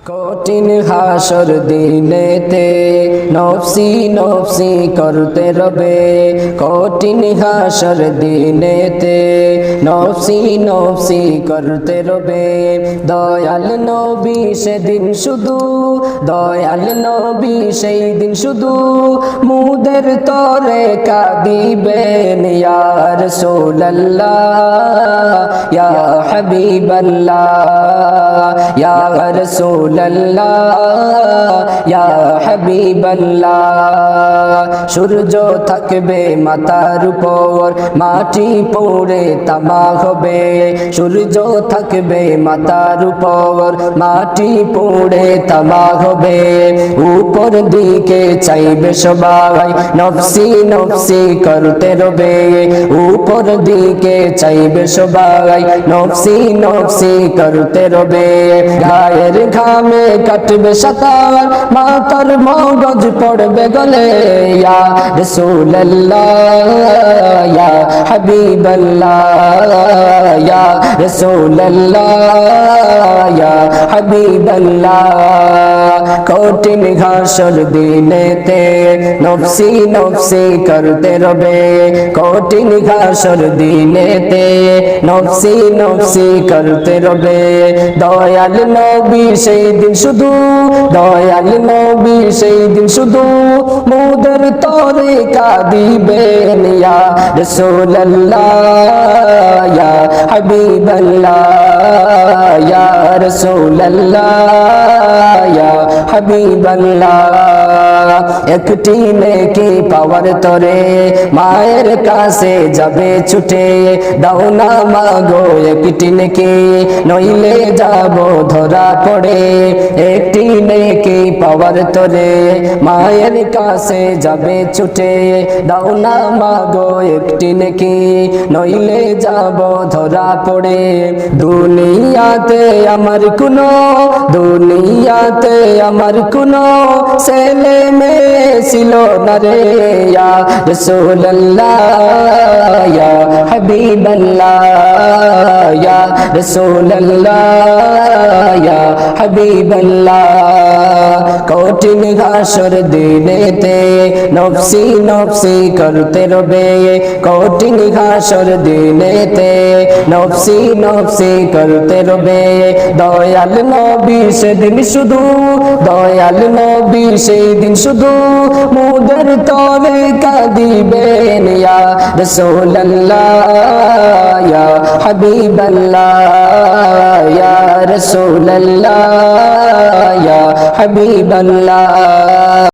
কঠিন হাসর দিনেতে নফসি নফসি করতে রবে, কঠিন হাসর দিনেতে নফসি নফসি করতে রবে। দয়াল নবী সেদিন শুধু, দয়াল নবী সেই দিন শুধু মুদের তরে কাঁদিবেন। ইয়া রাসূলুল্লাহ ইয়া হাবিবাল্লাহ ইয়া রাসূলুল্লাহ ইয়া হাবিবাল্লাহ। সূর্য থাকবে মাথার উপর, মাটি পড়ে তামা হবে। সূর্য থাকবে মাথার উপর, মাটি পড়ে তামা হবে। উপর দিকে চাইবে সবাই, নফসি নফসি করতে রবে। উপর দিকে চাইবে সবাই, নফসি নফসি করতে রবে। গায়ের ঘামে কাটবে সাঁতার, মাথার মগজ পড়বে গলে। ইয়া রাসূলুল্লাহ ইয়া হাবিবাল্লাহ ইয়া রাসূলুল্লাহ ইয়া হাবিবাল্লাহ। কঠিন হাসর দিনেতে নফসি নফসি করতে রবে, কঠিন হাসর দিনেতে নফসি নফসি করতে রবে। দয়াল নবী সেই দিন শুধু, দয়াল নবী সেই দিন শুধু মুদের তরে কাঁদিবেন। ইয়া রাসূলুল্লাহ ইয়া হাবিবাল্লাহ ইয়া রাসূলুল্লাহ ইয়া হাবিবাল্লাহ। একটি নেকি পাওয়ার তরে মায়ের কাছে যাবে ছুটে, দাও না মাগো একটি নেকি নইলে যাব ধরা পড়ে। একটি নেকি পাওয়ার তরে মায়ের কাছে যাবে ছুটে, দাও না মাগো একটি নেকি নইলে যাব ধরা পড়ে। দুনিয়াতে আমার কোনো, দুনিয়াতে আমার কোনো ছেলে মেয়ে ছিল না রে। ইয়া রাসূলুল্লাহ ইয়া হাবিবাল্লাহ ইয়া রাসূলুল্লাহ ইয়া হাবিবাল্লাহ। কঠিন হাসর দিনেতে নফসি নফসি করতে রবে, কঠিন হাসর দিনেতে নফসি নফসি করতে রবে। দয়াল নবী সেদিন শুধু, দয়াল নবী সেই দিন শুধু মুদের তরে কাঁদিবেন। ইয়া রাসূলুল্লাহ ইয়া হাবিবাল্লাহ ইয়া রাসূলুল্লাহ ইয়া হাবিবাল্লাহ।